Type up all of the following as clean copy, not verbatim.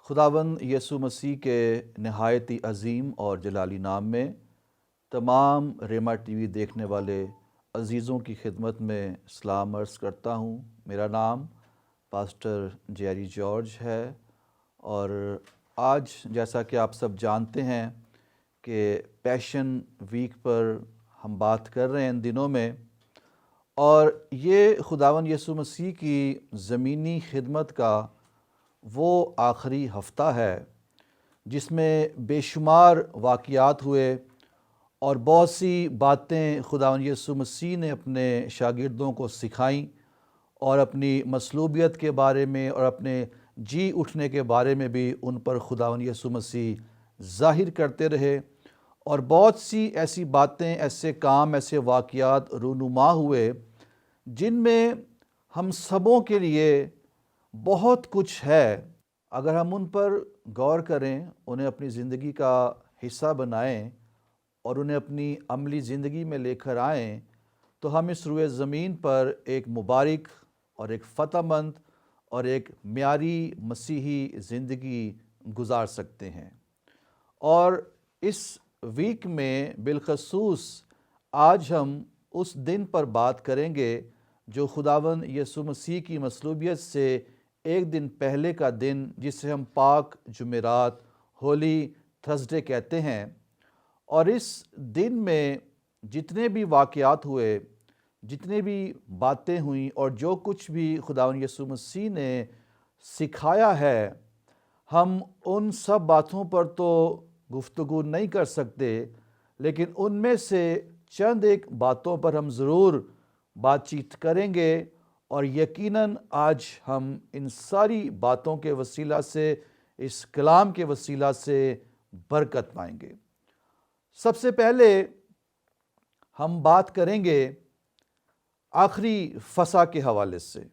خداوند یسوع مسیح کے نہایت ہی عظیم اور جلالی نام میں تمام ریما ٹی وی دیکھنے والے عزیزوں کی خدمت میں سلام عرض کرتا ہوں۔ میرا نام پاسٹر جیری جارج ہے اور آج جیسا کہ آپ سب جانتے ہیں کہ پیشن ویک پر ہم بات کر رہے ہیں ان دنوں میں، اور یہ خداوند یسوع مسیح کی زمینی خدمت کا وہ آخری ہفتہ ہے جس میں بے شمار واقعات ہوئے اور بہت سی باتیں خداوند یسوع مسیح نے اپنے شاگردوں کو سکھائیں اور اپنی مصلوبیت کے بارے میں اور اپنے جی اٹھنے کے بارے میں بھی ان پر خداوند یسوع مسیح ظاہر کرتے رہے، اور بہت سی ایسی باتیں، ایسے کام، ایسے واقعات رونما ہوئے جن میں ہم سبوں کے لیے بہت کچھ ہے۔ اگر ہم ان پر غور کریں، انہیں اپنی زندگی کا حصہ بنائیں اور انہیں اپنی عملی زندگی میں لے کر آئیں تو ہم اس روئے زمین پر ایک مبارک اور ایک فتح مند اور ایک معیاری مسیحی زندگی گزار سکتے ہیں۔ اور اس ویک میں بالخصوص آج ہم اس دن پر بات کریں گے جو خداوند یسوع مسیح کی مصلوبیت سے ایک دن پہلے کا دن، جسے ہم پاک جمعرات، ہولی تھرسڈے کہتے ہیں۔ اور اس دن میں جتنے بھی واقعات ہوئے، جتنے بھی باتیں ہوئیں اور جو کچھ بھی خداوند یسوع مسیح نے سکھایا ہے، ہم ان سب باتوں پر تو گفتگو نہیں کر سکتے، لیکن ان میں سے چند ایک باتوں پر ہم ضرور بات چیت کریں گے، اور یقیناً آج ہم ان ساری باتوں کے وسیلہ سے، اس کلام کے وسیلہ سے برکت پائیں گے۔ سب سے پہلے ہم بات کریں گے آخری فسح کے حوالے سے،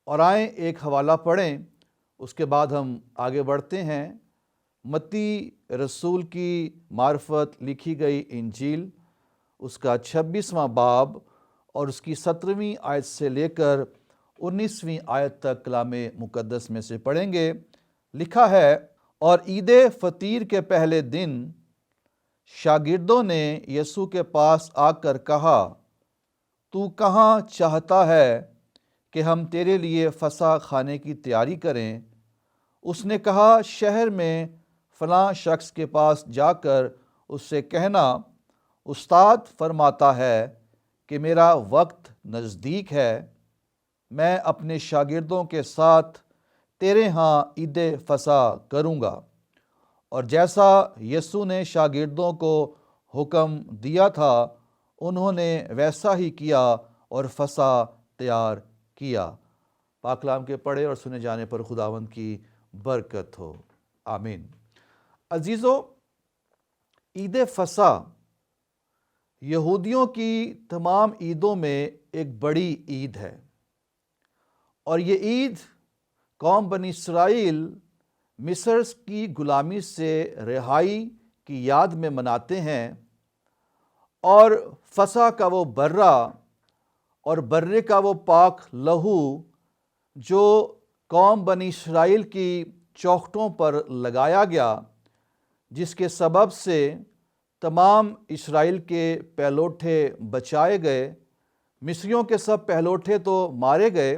اور آئیں ایک حوالہ پڑھیں، اس کے بعد ہم آگے بڑھتے ہیں۔ متی رسول کی معرفت لکھی گئی انجیل، اس کا 26واں باب اور اس کی 17ویں آیت سے لے کر 19ویں آیت تک کلام مقدس میں سے پڑھیں گے۔ لکھا ہے، اور عید فطیر کے پہلے دن شاگردوں نے یسوع کے پاس آ کر کہا، تو کہاں چاہتا ہے کہ ہم تیرے لیے فسح کھانے کی تیاری کریں؟ اس نے کہا، شہر میں فلاں شخص کے پاس جا کر اس سے کہنا، استاد فرماتا ہے کہ میرا وقت نزدیک ہے، میں اپنے شاگردوں کے ساتھ تیرے ہاں عید فسح کروں گا۔ اور جیسا یسوع نے شاگردوں کو حکم دیا تھا، انہوں نے ویسا ہی کیا اور فسح تیار کیا۔ پاک کلام کے پڑھے اور سنے جانے پر خداوند کی برکت ہو، آمین۔ عزیزو، عید فسح یہودیوں کی تمام عیدوں میں ایک بڑی عید ہے، اور یہ عید قوم بنی اسرائیل مصر کی غلامی سے رہائی کی یاد میں مناتے ہیں، اور فسح کا وہ برہ اور برے کا وہ پاک لہو جو قوم بنی اسرائیل کی چوکھٹوں پر لگایا گیا، جس کے سبب سے تمام اسرائیل کے پہلوٹے بچائے گئے۔ مصریوں کے سب پہلوٹے تو مارے گئے،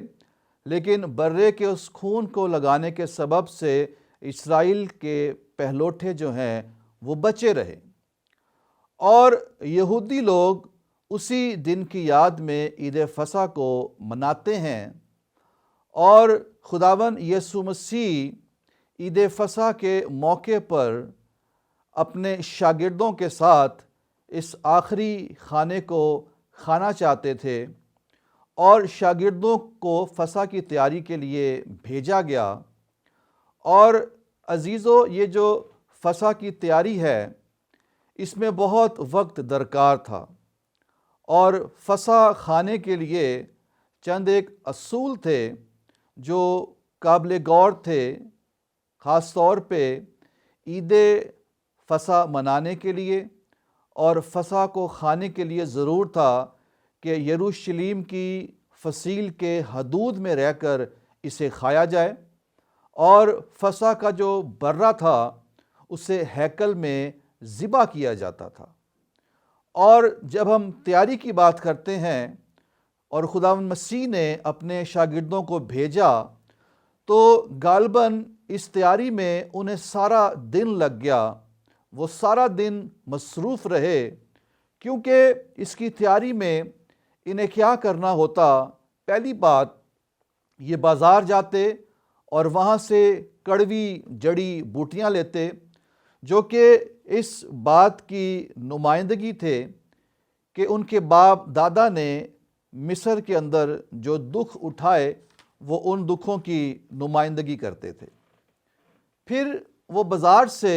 لیکن برے کے اس خون کو لگانے کے سبب سے اسرائیل کے پہلوٹے جو ہیں وہ بچے رہے۔ اور یہودی لوگ اسی دن کی یاد میں عید فسح کو مناتے ہیں، اور خداوند یسوع مسیح عید فسح کے موقع پر اپنے شاگردوں کے ساتھ اس آخری کھانے کو کھانا چاہتے تھے، اور شاگردوں کو فسح کی تیاری کے لیے بھیجا گیا۔ اور عزیزو، یہ جو فسح کی تیاری ہے، اس میں بہت وقت درکار تھا، اور فسح کھانے کے لیے چند ایک اصول تھے جو قابل غور تھے۔ خاص طور پہ عید فسح منانے کے لیے اور فسح کو کھانے کے لیے ضرور تھا کہ یروشلم کی فصیل کے حدود میں رہ کر اسے کھایا جائے، اور فسح کا جو برہ تھا اسے ہیکل میں ذبح کیا جاتا تھا۔ اور جب ہم تیاری کی بات کرتے ہیں اور خداوند مسیح نے اپنے شاگردوں کو بھیجا تو غالباً اس تیاری میں انہیں سارا دن لگ گیا، وہ سارا دن مصروف رہے، کیونکہ اس کی تیاری میں انہیں کیا کرنا ہوتا؟ پہلی بات، یہ بازار جاتے اور وہاں سے کڑوی جڑی بوٹیاں لیتے، جو کہ اس بات کی نمائندگی تھے کہ ان کے باپ دادا نے مصر کے اندر جو دکھ اٹھائے وہ ان دکھوں کی نمائندگی کرتے تھے۔ پھر وہ بازار سے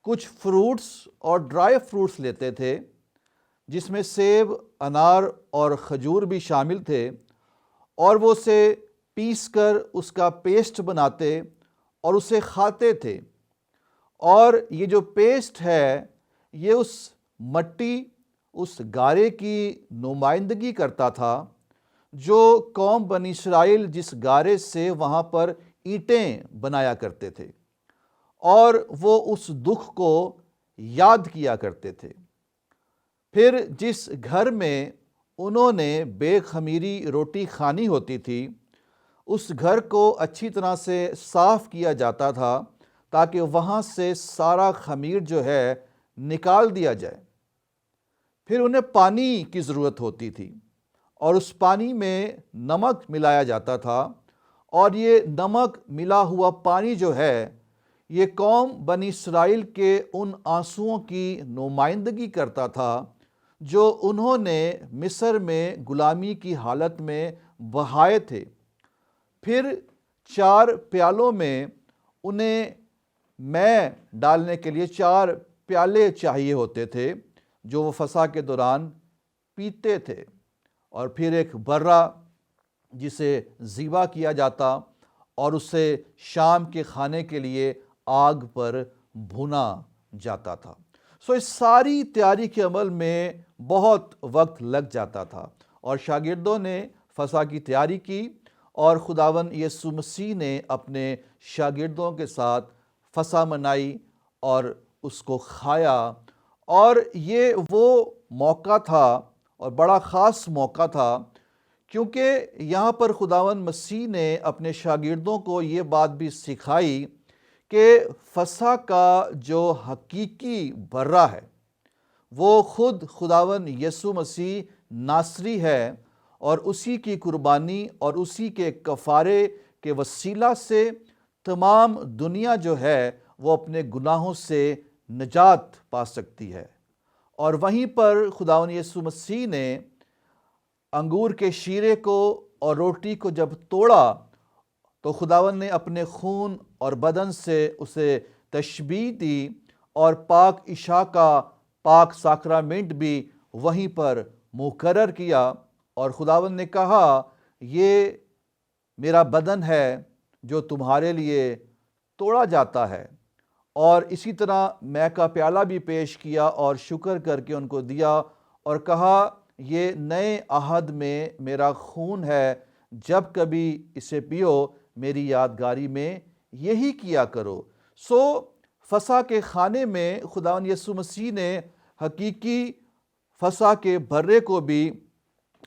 کچھ فروٹس اور ڈرائی فروٹس لیتے تھے، جس میں سیب، انار اور کھجور بھی شامل تھے، اور وہ اسے پیس کر اس کا پیسٹ بناتے اور اسے کھاتے تھے۔ اور یہ جو پیسٹ ہے یہ اس مٹی، اس گارے کی نمائندگی کرتا تھا جو قوم بنی اسرائیل جس گارے سے وہاں پر اینٹیں بنایا کرتے تھے، اور وہ اس دکھ کو یاد کیا کرتے تھے۔ پھر جس گھر میں انہوں نے بے خمیری روٹی کھانی ہوتی تھی اس گھر کو اچھی طرح سے صاف کیا جاتا تھا تاکہ وہاں سے سارا خمیر جو ہے نکال دیا جائے۔ پھر انہیں پانی کی ضرورت ہوتی تھی اور اس پانی میں نمک ملایا جاتا تھا، اور یہ نمک ملا ہوا پانی جو ہے یہ قوم بنی اسرائیل کے ان آنسوؤں کی نمائندگی کرتا تھا جو انہوں نے مصر میں غلامی کی حالت میں بہائے تھے۔ پھر 4 پیالوں میں انہیں میں ڈالنے کے لیے 4 پیالے چاہیے ہوتے تھے جو وہ فسح کے دوران پیتے تھے، اور پھر ایک برہ جسے ذبح کیا جاتا اور اسے شام کے کھانے کے لیے آگ پر بھونا جاتا تھا۔ اس ساری تیاری کے عمل میں بہت وقت لگ جاتا تھا، اور شاگردوں نے فسح کی تیاری کی اور خداوند یسوع مسیح نے اپنے شاگردوں کے ساتھ فسح منائی اور اس کو کھایا۔ اور یہ وہ موقع تھا اور بڑا خاص موقع تھا کیونکہ یہاں پر خداوند مسیح نے اپنے شاگردوں کو یہ بات بھی سکھائی کہ فسح کا جو حقیقی برہ ہے وہ خود خداوند یسوع مسیح ناصری ہے، اور اسی کی قربانی اور اسی کے کفارے کے وسیلہ سے تمام دنیا جو ہے وہ اپنے گناہوں سے نجات پا سکتی ہے۔ اور وہیں پر خداوند یسوع مسیح نے انگور کے شیرے کو اور روٹی کو جب توڑا تو خداوند نے اپنے خون اور بدن سے اسے تشبیہ دی، اور پاک عشاء کا پاک ساکرامنٹ بھی وہیں پر مقرر کیا، اور خداوند نے کہا یہ میرا بدن ہے جو تمہارے لیے توڑا جاتا ہے۔ اور اسی طرح مے کا پیالہ بھی پیش کیا اور شکر کر کے ان کو دیا اور کہا یہ نئے عہد میں میرا خون ہے، جب کبھی اسے پیو میری یادگاری میں یہی کیا کرو۔ فسح کے کھانے میں خداوند یسوع مسیح نے حقیقی فسح کے برے کو بھی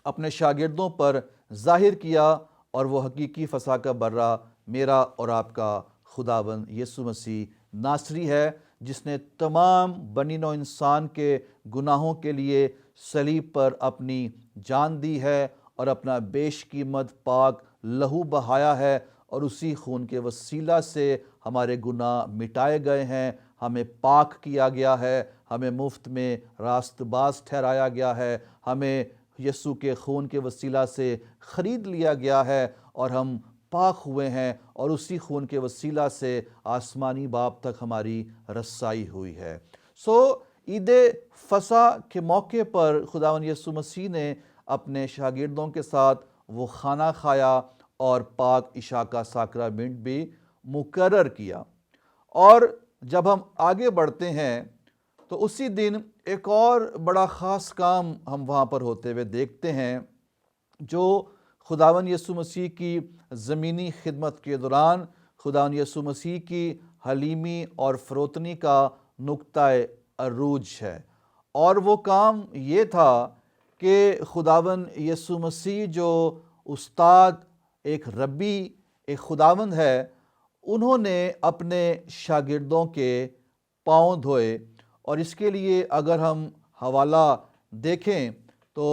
اپنے شاگردوں پر ظاہر کیا، اور وہ حقیقی فسح کا برہ میرا اور آپ کا خداوند یسوع مسیح ناصری ہے، جس نے تمام بنی نوع انسان کے گناہوں کے لیے صلیب پر اپنی جان دی ہے اور اپنا بیش قیمت پاک لہو بہایا ہے، اور اسی خون کے وسیلہ سے ہمارے گناہ مٹائے گئے ہیں، ہمیں پاک کیا گیا ہے، ہمیں مفت میں راست باز ٹھہرایا گیا ہے، ہمیں یسوع کے خون کے وسیلہ سے خرید لیا گیا ہے، اور ہم پاک ہوئے ہیں، اور اسی خون کے وسیلہ سے آسمانی باپ تک ہماری رسائی ہوئی ہے۔ عید فسح کے موقع پر خداوند یسوع مسیح نے اپنے شاگردوں کے ساتھ وہ کھانا کھایا اور پاک عشاء کا ساکرامنٹ بھی مقرر کیا۔ اور جب ہم آگے بڑھتے ہیں تو اسی دن ایک اور بڑا خاص کام ہم وہاں پر ہوتے ہوئے دیکھتے ہیں جو خداوند یسوع مسیح کی زمینی خدمت کے دوران خداوند یسوع مسیح کی حلیمی اور فروتنی کا نقطۂ عروج ہے، اور وہ کام یہ تھا کہ خداوند یسوع مسیح جو استاد، ایک ربی، ایک خداوند ہے، انہوں نے اپنے شاگردوں کے پاؤں دھوئے۔ اور اس کے لیے اگر ہم حوالہ دیکھیں تو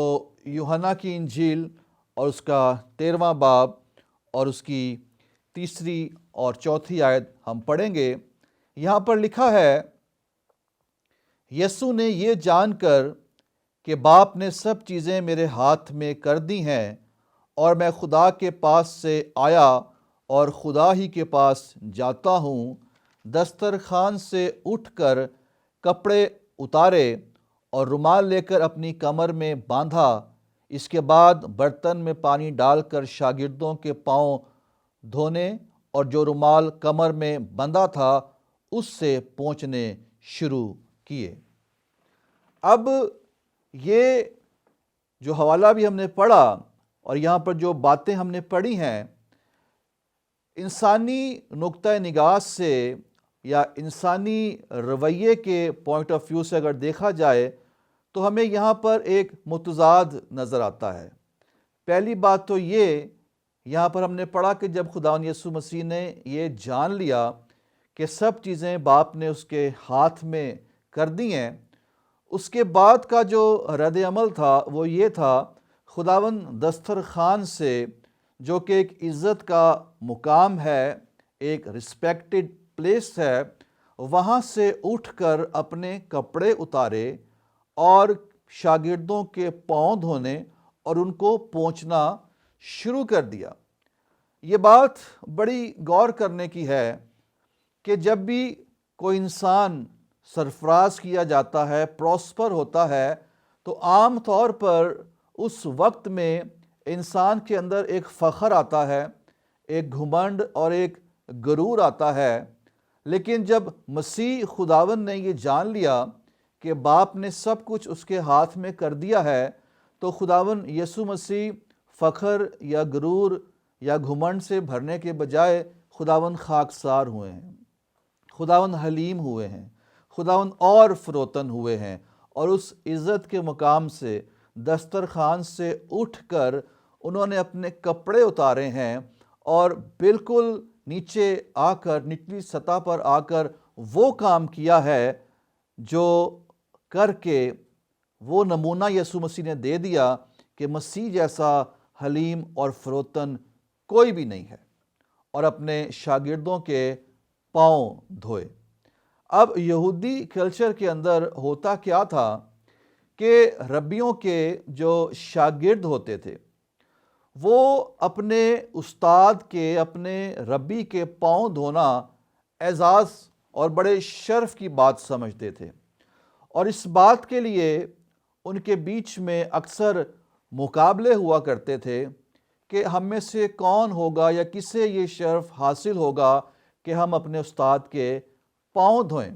یوحنا کی انجیل اور اس کا 13واں باب اور اس کی 3 اور 4 آیت ہم پڑھیں گے۔ یہاں پر لکھا ہے، یسوع نے یہ جان کر کہ باپ نے سب چیزیں میرے ہاتھ میں کر دی ہیں اور میں خدا کے پاس سے آیا اور خدا ہی کے پاس جاتا ہوں، دسترخوان سے اٹھ کر کپڑے اتارے اور رومال لے کر اپنی کمر میں باندھا۔ اس کے بعد برتن میں پانی ڈال کر شاگردوں کے پاؤں دھونے اور جو رومال کمر میں بندھا تھا اس سے پونچھنے شروع کیے۔ اب یہ جو حوالہ بھی ہم نے پڑھا اور یہاں پر جو باتیں ہم نے پڑھی ہیں، انسانی نقطۂ نگاہ سے یا انسانی رویے کے پوائنٹ آف ویو سے اگر دیکھا جائے تو ہمیں یہاں پر ایک متضاد نظر آتا ہے۔ پہلی بات تو یہ، یہاں پر ہم نے پڑھا کہ جب خداوند یسوع مسیح نے یہ جان لیا کہ سب چیزیں باپ نے اس کے ہاتھ میں کر دی ہیں، اس کے بعد کا جو رد عمل تھا وہ یہ تھا، خداوند دسترخوان سے، جو کہ ایک عزت کا مقام ہے، ایک رسپیکٹڈ پلیس ہے، وہاں سے اٹھ کر اپنے کپڑے اتارے اور شاگردوں کے پاؤں دھونے اور ان کو پونچھنا شروع کر دیا۔ یہ بات بڑی غور کرنے کی ہے کہ جب بھی کوئی انسان سرفراز کیا جاتا ہے، پراسپر ہوتا ہے، تو عام طور پر اس وقت میں انسان کے اندر ایک فخر آتا ہے، ایک گھمنڈ اور ایک غرور آتا ہے۔ لیکن جب مسیح خداوند نے یہ جان لیا کہ باپ نے سب کچھ اس کے ہاتھ میں کر دیا ہے، تو خداوند یسوع مسیح فخر یا غرور یا گھمنڈ سے بھرنے کے بجائے خداوند خاکسار ہوئے ہیں، خداوند حلیم ہوئے ہیں، خداوند اور فروتن ہوئے ہیں، اور اس عزت کے مقام سے، دسترخوان سے اٹھ کر انہوں نے اپنے کپڑے اتارے ہیں اور بالکل نیچے آ کر، نچلی سطح پر آ کر وہ کام کیا ہے جو کر کے وہ نمونہ یسوع مسیح نے دے دیا کہ مسیح جیسا حلیم اور فروتن کوئی بھی نہیں ہے، اور اپنے شاگردوں کے پاؤں دھوئے۔ اب یہودی کلچر کے اندر ہوتا کیا تھا کہ ربیوں کے جو شاگرد ہوتے تھے وہ اپنے استاد کے، اپنے ربی کے پاؤں دھونا اعزاز اور بڑے شرف کی بات سمجھتے تھے، اور اس بات کے لیے ان کے بیچ میں اکثر مقابلے ہوا کرتے تھے کہ ہم میں سے کون ہوگا یا کسے یہ شرف حاصل ہوگا کہ ہم اپنے استاد کے پاؤں دھوئیں۔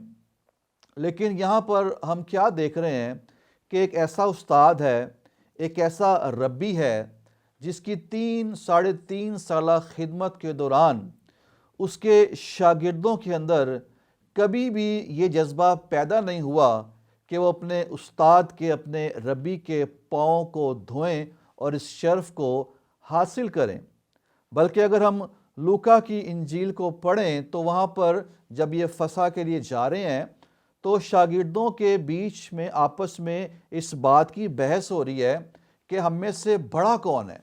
لیکن یہاں پر ہم کیا دیکھ رہے ہیں کہ ایک ایسا استاد ہے، ایک ایسا ربی ہے جس کی 3 سالہ خدمت کے دوران اس کے شاگردوں کے اندر کبھی بھی یہ جذبہ پیدا نہیں ہوا کہ وہ اپنے استاد کے، اپنے ربی کے پاؤں کو دھوئیں اور اس شرف کو حاصل کریں۔ بلکہ اگر ہم لوکا کی انجیل کو پڑھیں تو وہاں پر جب یہ فسح کے لیے جا رہے ہیں تو شاگردوں کے بیچ میں آپس میں اس بات کی بحث ہو رہی ہے کہ ہم میں سے بڑا کون ہے۔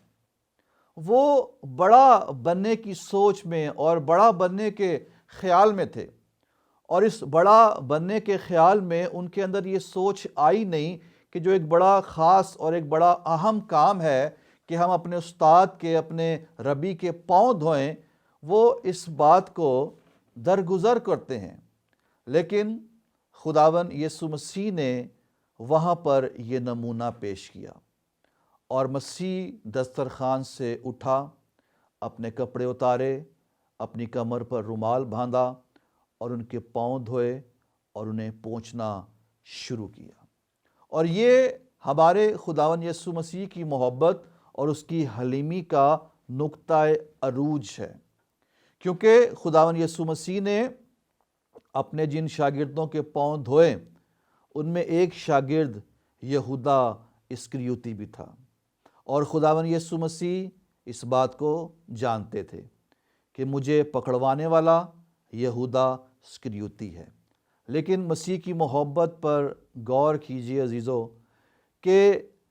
وہ بڑا بننے کی سوچ میں اور بڑا بننے کے خیال میں تھے، اور اس بڑا بننے کے خیال میں ان کے اندر یہ سوچ آئی نہیں کہ جو ایک بڑا خاص اور ایک بڑا اہم کام ہے کہ ہم اپنے استاد کے، اپنے ربی کے پاؤں دھوئیں، وہ اس بات کو درگزر کرتے ہیں۔ لیکن خداوند یسوع مسیح نے وہاں پر یہ نمونہ پیش کیا، اور مسیح دسترخوان سے اٹھا، اپنے کپڑے اتارے، اپنی کمر پر رومال باندھا اور ان کے پاؤں دھوئے اور انہیں پونچھنا شروع کیا۔ اور یہ ہمارے خداوند یسوع مسیح کی محبت اور اس کی حلیمی کا نقطۂ عروج ہے، کیونکہ خداوند یسوع مسیح نے اپنے جن شاگردوں کے پاؤں دھوئے ان میں ایک شاگرد یہودا اسکریوتی بھی تھا، اور خداوند یسوع مسیح اس بات کو جانتے تھے کہ مجھے پکڑوانے والا یہودا اسکریوتی ہے۔ لیکن مسیح کی محبت پر غور کیجیے عزیزو، کہ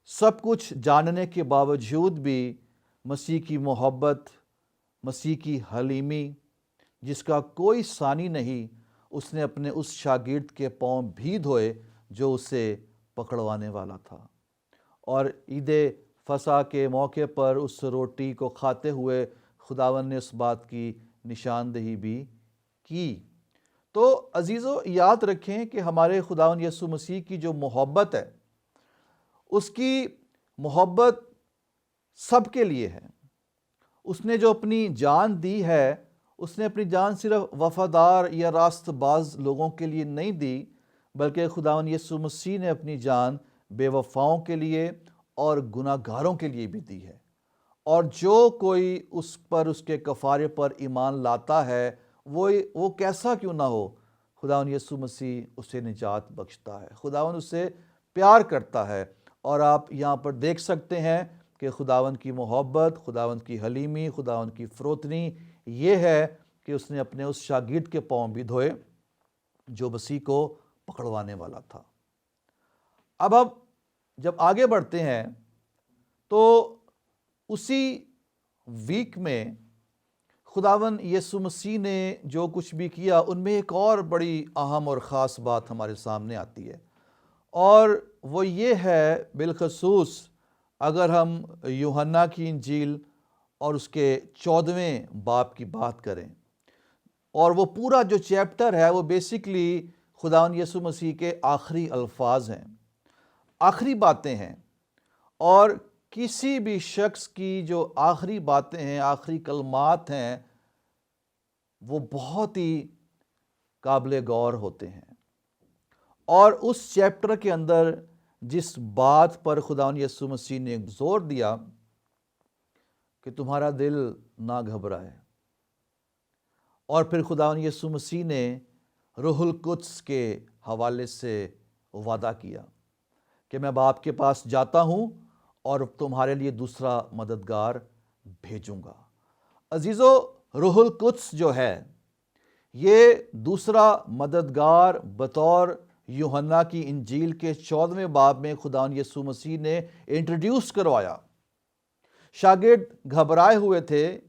سب کچھ جاننے کے باوجود بھی مسیح کی محبت، مسیح کی حلیمی، جس کا کوئی ثانی نہیں، اس نے اپنے اس شاگرد کے پاؤں بھی دھوئے جو اسے پکڑوانے والا تھا۔ اور عید فصح کے موقع پر اس روٹی کو کھاتے ہوئے خداوند نے اس بات کی نشاندہی بھی کی۔ تو عزیزو، یاد رکھیں کہ ہمارے خداوند یسوع مسیح کی جو محبت ہے، اس کی محبت سب کے لیے ہے۔ اس نے جو اپنی جان دی ہے، اس نے اپنی جان صرف وفادار یا راست باز لوگوں کے لیے نہیں دی، بلکہ خداوند یسوع مسیح نے اپنی جان بے وفاؤں کے لیے اور گناہ گاروں کے لیے بھی دی ہے۔ اور جو کوئی اس پر، اس کے کفارے پر ایمان لاتا ہے، وہ کیسا کیوں نہ ہو، خداوند یسوع مسیح اسے نجات بخشتا ہے، خداوند اسے پیار کرتا ہے۔ اور آپ یہاں پر دیکھ سکتے ہیں کہ خداوند کی محبت، خداوند کی حلیمی، خداوند کی فروتنی یہ ہے کہ اس نے اپنے اس شاگرد کے پاؤں بھی دھوئے جو مسیح کو پکڑوانے والا تھا۔ اب جب آگے بڑھتے ہیں تو اسی ویک میں خداوند یسوع مسیح نے جو کچھ بھی کیا، ان میں ایک اور بڑی اہم اور خاص بات ہمارے سامنے آتی ہے، اور وہ یہ ہے، بالخصوص اگر ہم یوحنا کی انجیل اور اس کے 14ویں باب کی بات کریں، اور وہ پورا جو چیپٹر ہے وہ بیسیکلی خداوند یسوع مسیح کے آخری الفاظ ہیں، آخری باتیں ہیں، اور کسی بھی شخص کی جو آخری باتیں ہیں، آخری کلمات ہیں، وہ بہت ہی قابل غور ہوتے ہیں۔ اور اس چیپٹر کے اندر جس بات پر خداوند یسوع مسیح نے زور دیا کہ تمہارا دل نہ گھبرائے، اور پھر خداوند یسوع مسیح نے روح القدس کے حوالے سے وعدہ کیا کہ میں باپ کے پاس جاتا ہوں اور تمہارے لیے دوسرا مددگار بھیجوں گا۔ عزیزو، روح القدس جو ہے، یہ دوسرا مددگار بطور یوحنا کی انجیل کے 14ویں باب میں خداوند یسوع مسیح نے انٹروڈیوس کروایا۔ شاگرد گھبرائے ہوئے تھے،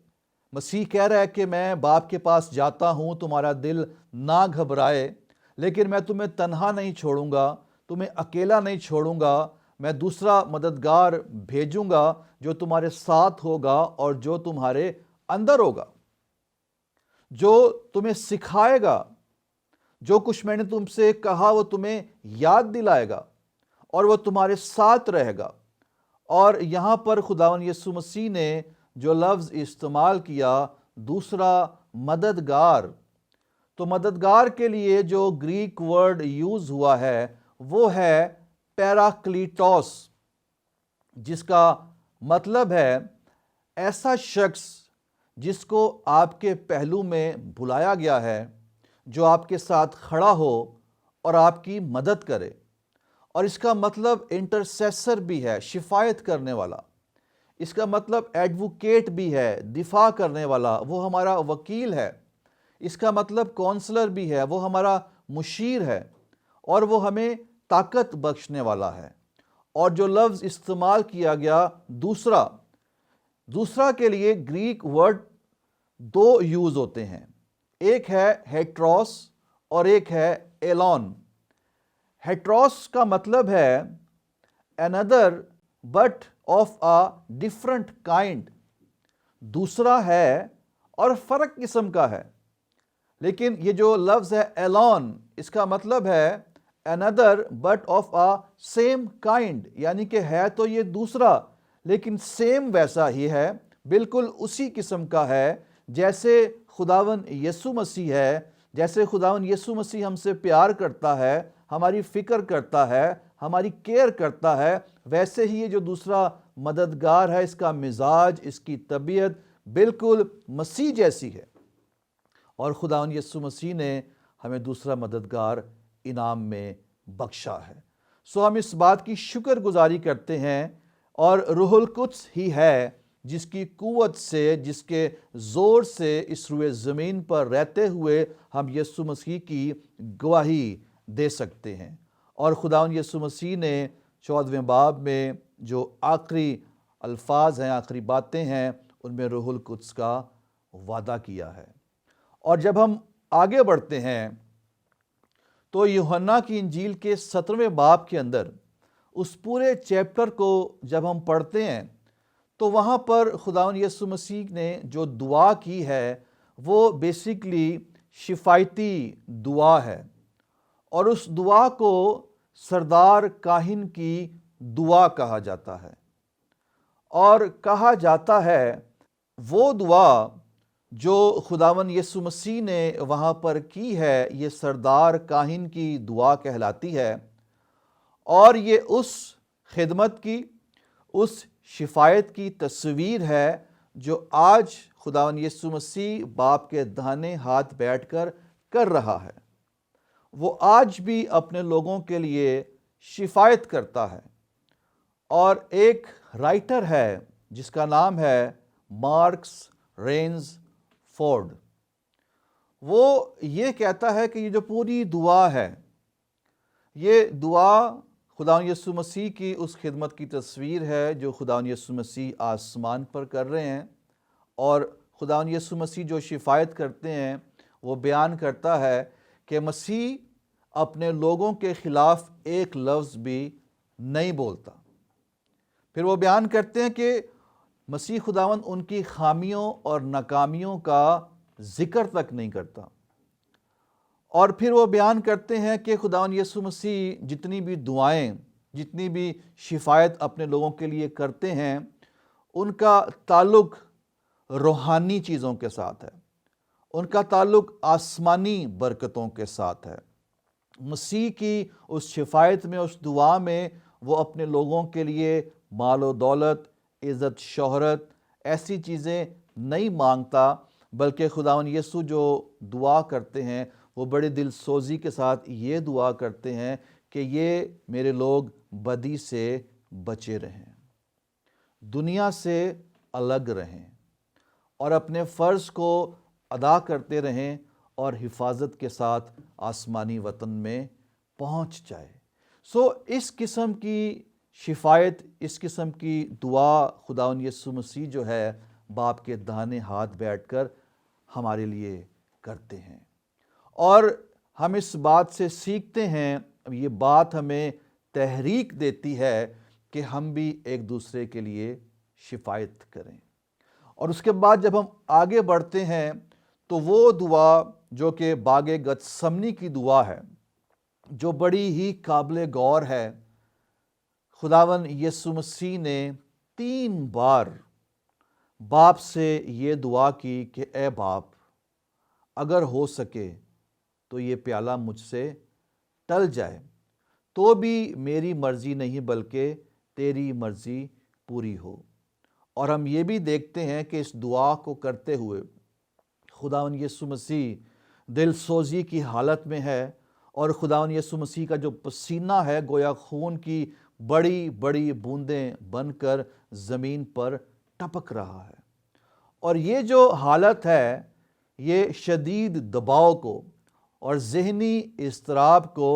مسیح کہہ رہا ہے کہ میں باپ کے پاس جاتا ہوں، تمہارا دل نہ گھبرائے، لیکن میں تمہیں تنہا نہیں چھوڑوں گا، تمہیں اکیلا نہیں چھوڑوں گا، میں دوسرا مددگار بھیجوں گا جو تمہارے ساتھ ہوگا اور جو تمہارے اندر ہوگا، جو تمہیں سکھائے گا، جو کچھ میں نے تم سے کہا وہ تمہیں یاد دلائے گا، اور وہ تمہارے ساتھ رہے گا۔ اور یہاں پر خداوند یسوع مسیح نے جو لفظ استعمال کیا، دوسرا مددگار، تو مددگار کے لیے جو گریک ورڈ یوز ہوا ہے وہ ہے پیراکلیٹوس، جس کا مطلب ہے ایسا شخص جس کو آپ کے پہلو میں بلایا گیا ہے، جو آپ کے ساتھ کھڑا ہو اور آپ کی مدد کرے۔ اور اس کا مطلب انٹرسیسر بھی ہے، شفایت کرنے والا۔ اس کا مطلب ایڈوکیٹ بھی ہے، دفاع کرنے والا، وہ ہمارا وکیل ہے۔ اس کا مطلب کونسلر بھی ہے، وہ ہمارا مشیر ہے، اور وہ ہمیں طاقت بخشنے والا ہے۔ اور جو لفظ استعمال کیا گیا دوسرا کے لیے گریک ورڈ دو یوز ہوتے ہیں، ایک ہے ہیٹروس اور ایک ہے ایلون۔ ہیٹروس کا مطلب ہے another but of a different kind، دوسرا ہے اور فرق قسم کا ہے۔ لیکن یہ جو لفظ ہے ایلون، اس کا مطلب ہے another but of a same kind، یعنی کہ ہے تو یہ دوسرا لیکن سیم ویسا ہی ہے، بالکل اسی قسم کا ہے جیسے خداوند یسوع مسیح ہے۔ جیسے خداوند یسوع مسیح ہم سے پیار کرتا ہے، ہماری فکر کرتا ہے، ہماری کیئر کرتا ہے، ویسے ہی یہ جو دوسرا مددگار ہے، اس کا مزاج، اس کی طبیعت بالکل مسیح جیسی ہے۔ اور خداوند یسوع مسیح نے ہمیں دوسرا مددگار انعام میں بخشا ہے۔ سو ہم اس بات کی شکر گزاری کرتے ہیں، اور روح القدس ہی ہے جس کی قوت سے، جس کے زور سے اس روئے زمین پر رہتے ہوئے ہم یسوع مسیح کی گواہی دے سکتے ہیں۔ اور خداوند یسوع مسیح نے 14ویں باب میں جو آخری الفاظ ہیں، آخری باتیں ہیں، ان میں روح القدس کا وعدہ کیا ہے۔ اور جب ہم آگے بڑھتے ہیں تو یوحنا کی انجیل کے 17ویں باب کے اندر اس پورے چیپٹر کو جب ہم پڑھتے ہیں تو وہاں پر خداوند یسوع مسیح نے جو دعا کی ہے وہ بیسیکلی شفایتی دعا ہے، اور اس دعا کو سردار کاہن کی دعا کہا جاتا ہے۔ اور کہا جاتا ہے وہ دعا جو خداوند یسوع مسیح نے وہاں پر کی ہے، یہ سردار کاہن کی دعا کہلاتی ہے، اور یہ اس خدمت کی، اس شفایت کی تصویر ہے جو آج خداوند یسوع مسیح باپ کے داہنے ہاتھ بیٹھ کر رہا ہے۔ وہ آج بھی اپنے لوگوں کے لیے شفایت کرتا ہے۔ اور ایک رائٹر ہے جس کا نام ہے مارکس رینز فورڈ، وہ یہ کہتا ہے کہ یہ جو پوری دعا ہے، یہ دعا خداوند یسوع مسیح کی اس خدمت کی تصویر ہے جو خداوند یسوع مسیح آسمان پر کر رہے ہیں، اور خداوند یسوع مسیح جو شفایت کرتے ہیں وہ بیان کرتا ہے کہ مسیح اپنے لوگوں کے خلاف ایک لفظ بھی نہیں بولتا۔ پھر وہ بیان کرتے ہیں کہ مسیح خداوند ان کی خامیوں اور ناکامیوں کا ذکر تک نہیں کرتا، اور پھر وہ بیان کرتے ہیں کہ خداوند یسوع مسیح جتنی بھی دعائیں، جتنی بھی شفایت اپنے لوگوں کے لیے کرتے ہیں، ان کا تعلق روحانی چیزوں کے ساتھ ہے، ان کا تعلق آسمانی برکتوں کے ساتھ ہے۔ مسیح کی اس شفایت میں، اس دعا میں، وہ اپنے لوگوں کے لیے مال و دولت، عزت، شہرت، ایسی چیزیں نہیں مانگتا، بلکہ خداوند یسوع جو دعا کرتے ہیں وہ بڑے دل سوزی کے ساتھ یہ دعا کرتے ہیں کہ یہ میرے لوگ بدی سے بچے رہیں، دنیا سے الگ رہیں، اور اپنے فرض کو ادا کرتے رہیں، اور حفاظت کے ساتھ آسمانی وطن میں پہنچ جائے۔ سو اس قسم کی شفایت، اس قسم کی دعا خداوند یسوع مسیح جو ہے باپ کے داہنے ہاتھ بیٹھ کر ہمارے لیے کرتے ہیں، اور ہم اس بات سے سیکھتے ہیں، یہ بات ہمیں تحریک دیتی ہے کہ ہم بھی ایک دوسرے کے لیے شفایت کریں۔ اور اس کے بعد جب ہم آگے بڑھتے ہیں تو وہ دعا جو کہ باغ گتسمنی کی دعا ہے، جو بڑی ہی قابل غور ہے، خداوند یسوع مسیح نے 3 بار باپ سے یہ دعا کی کہ اے باپ، اگر ہو سکے تو یہ پیالہ مجھ سے ٹل جائے، تو بھی میری مرضی نہیں بلکہ تیری مرضی پوری ہو۔ اور ہم یہ بھی دیکھتے ہیں کہ اس دعا کو کرتے ہوئے خداوند یسوع مسیح دل سوزی کی حالت میں ہے، اور خداوند یسوع مسیح کا جو پسینہ ہے گویا خون کی بڑی بڑی بوندیں بن کر زمین پر ٹپک رہا ہے۔ اور یہ جو حالت ہے یہ شدید دباؤ کو اور ذہنی اضطراب کو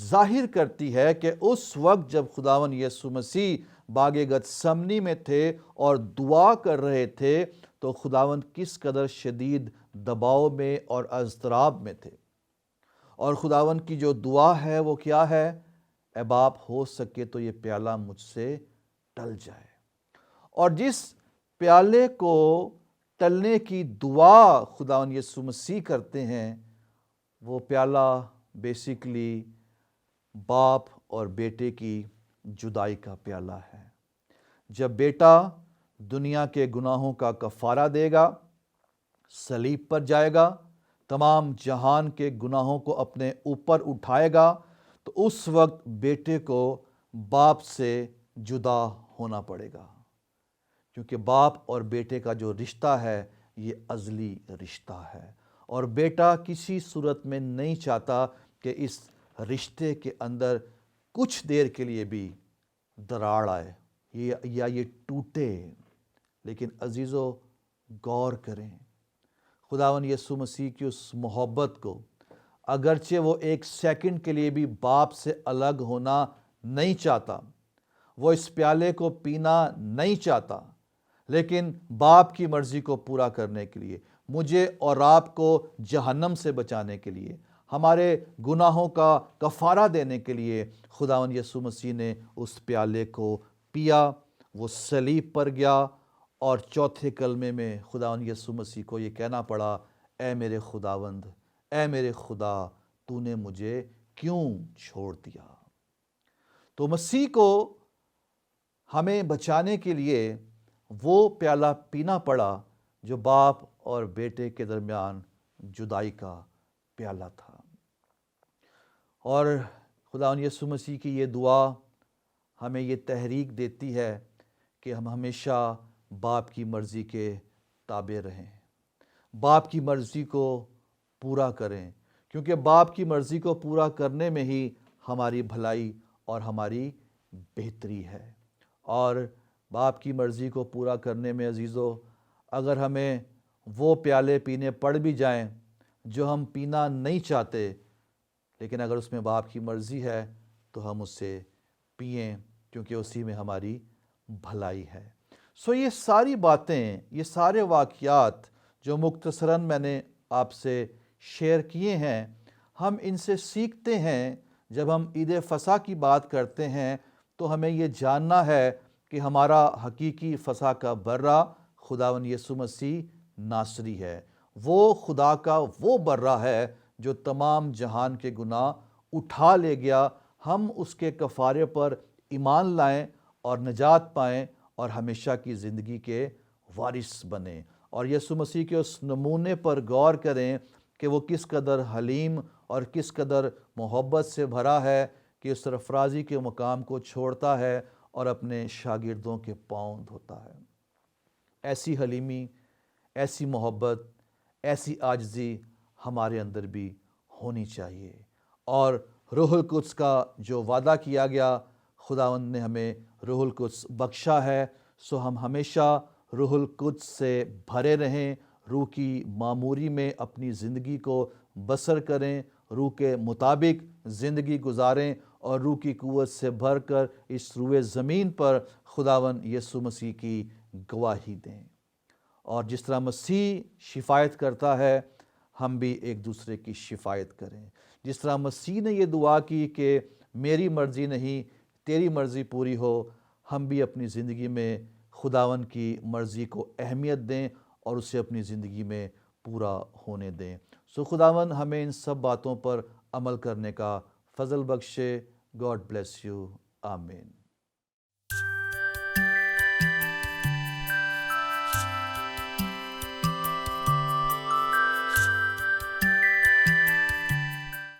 ظاہر کرتی ہے کہ اس وقت جب خداوند یسوع مسیح باغ گتسمنی میں تھے اور دعا کر رہے تھے تو خداوند کس قدر شدید دباؤ میں اور اضطراب میں تھے۔ اور خداوند کی جو دعا ہے وہ کیا ہے؟ اے باپ، ہو سکے تو یہ پیالہ مجھ سے ٹل جائے۔ اور جس پیالے کو ٹلنے کی دعا خداوند یسوع مسیح کرتے ہیں وہ پیالہ بیسیکلی باپ اور بیٹے کی جدائی کا پیالہ ہے۔ جب بیٹا دنیا کے گناہوں کا کفارہ دے گا، صلیب پر جائے گا، تمام جہان کے گناہوں کو اپنے اوپر اٹھائے گا، تو اس وقت بیٹے کو باپ سے جدا ہونا پڑے گا، کیونکہ باپ اور بیٹے کا جو رشتہ ہے یہ ازلی رشتہ ہے، اور بیٹا کسی صورت میں نہیں چاہتا کہ اس رشتے کے اندر کچھ دیر کے لیے بھی دراڑ آئے یا یہ ٹوٹے۔ لیکن عزیزو، غور کریں، خداوند یسوع مسیح کی اس محبت کو، اگرچہ وہ ایک سیکنڈ کے لیے بھی باپ سے الگ ہونا نہیں چاہتا، وہ اس پیالے کو پینا نہیں چاہتا، لیکن باپ کی مرضی کو پورا کرنے کے لیے، مجھے اور آپ کو جہنم سے بچانے کے لیے، ہمارے گناہوں کا کفارہ دینے کے لیے خداوند یسوع مسیح نے اس پیالے کو پیا، وہ صلیب پر گیا، اور چوتھے کلمے میں خداوند یسوع مسیح کو یہ کہنا پڑا، اے میرے خداوند، اے میرے خدا، تو نے مجھے کیوں چھوڑ دیا؟ تو مسیح کو ہمیں بچانے کے لیے وہ پیالہ پینا پڑا جو باپ اور بیٹے کے درمیان جدائی کا پیالہ تھا۔ اور خداوند یسوع مسیح کی یہ دعا ہمیں یہ تحریک دیتی ہے کہ ہم ہمیشہ باپ کی مرضی کے تابع رہیں، باپ کی مرضی کو پورا کریں، کیونکہ باپ کی مرضی کو پورا کرنے میں ہی ہماری بھلائی اور ہماری بہتری ہے۔ اور باپ کی مرضی کو پورا کرنے میں عزیزو، اگر ہمیں وہ پیالے پینے پڑ بھی جائیں جو ہم پینا نہیں چاہتے، لیکن اگر اس میں باپ کی مرضی ہے تو ہم اسے پئیں، کیونکہ اسی میں ہماری بھلائی ہے۔ یہ ساری باتیں، یہ سارے واقعات جو مختصراً میں نے آپ سے شیئر کیے ہیں، ہم ان سے سیکھتے ہیں۔ جب ہم عید فصح کی بات کرتے ہیں تو ہمیں یہ جاننا ہے کہ ہمارا حقیقی فصح کا برہ خداوند یسوع مسیح ناصری ہے۔ وہ خدا کا وہ برہ ہے جو تمام جہان کے گناہ اٹھا لے گیا۔ ہم اس کے کفارے پر ایمان لائیں اور نجات پائیں اور ہمیشہ کی زندگی کے وارث بنیں، اور یسوع مسیح کے اس نمونے پر غور کریں کہ وہ کس قدر حلیم اور کس قدر محبت سے بھرا ہے کہ اس سرفرازی کے مقام کو چھوڑتا ہے اور اپنے شاگردوں کے پاؤں دھوتا ہے۔ ایسی حلیمی، ایسی محبت، ایسی عاجزی ہمارے اندر بھی ہونی چاہیے، اور روح القدس کا جو وعدہ کیا گیا، خداوند نے ہمیں روح القدس بخشا ہے، سو ہم ہمیشہ روح القدس سے بھرے رہیں، روح کی معموری میں اپنی زندگی کو بسر کریں، روح کے مطابق زندگی گزاریں، اور روح کی قوت سے بھر کر اس روئے زمین پر خداوند یسوع مسیح کی گواہی دیں۔ اور جس طرح مسیح شفایت کرتا ہے، ہم بھی ایک دوسرے کی شفایت کریں۔ جس طرح مسیح نے یہ دعا کی کہ میری مرضی نہیں تیری مرضی پوری ہو، ہم بھی اپنی زندگی میں خداوند کی مرضی کو اہمیت دیں اور اسے اپنی زندگی میں پورا ہونے دیں۔ خداوند ہمیں ان سب باتوں پر عمل کرنے کا فضل بخشے۔ گاڈ بلیس یو، آمین۔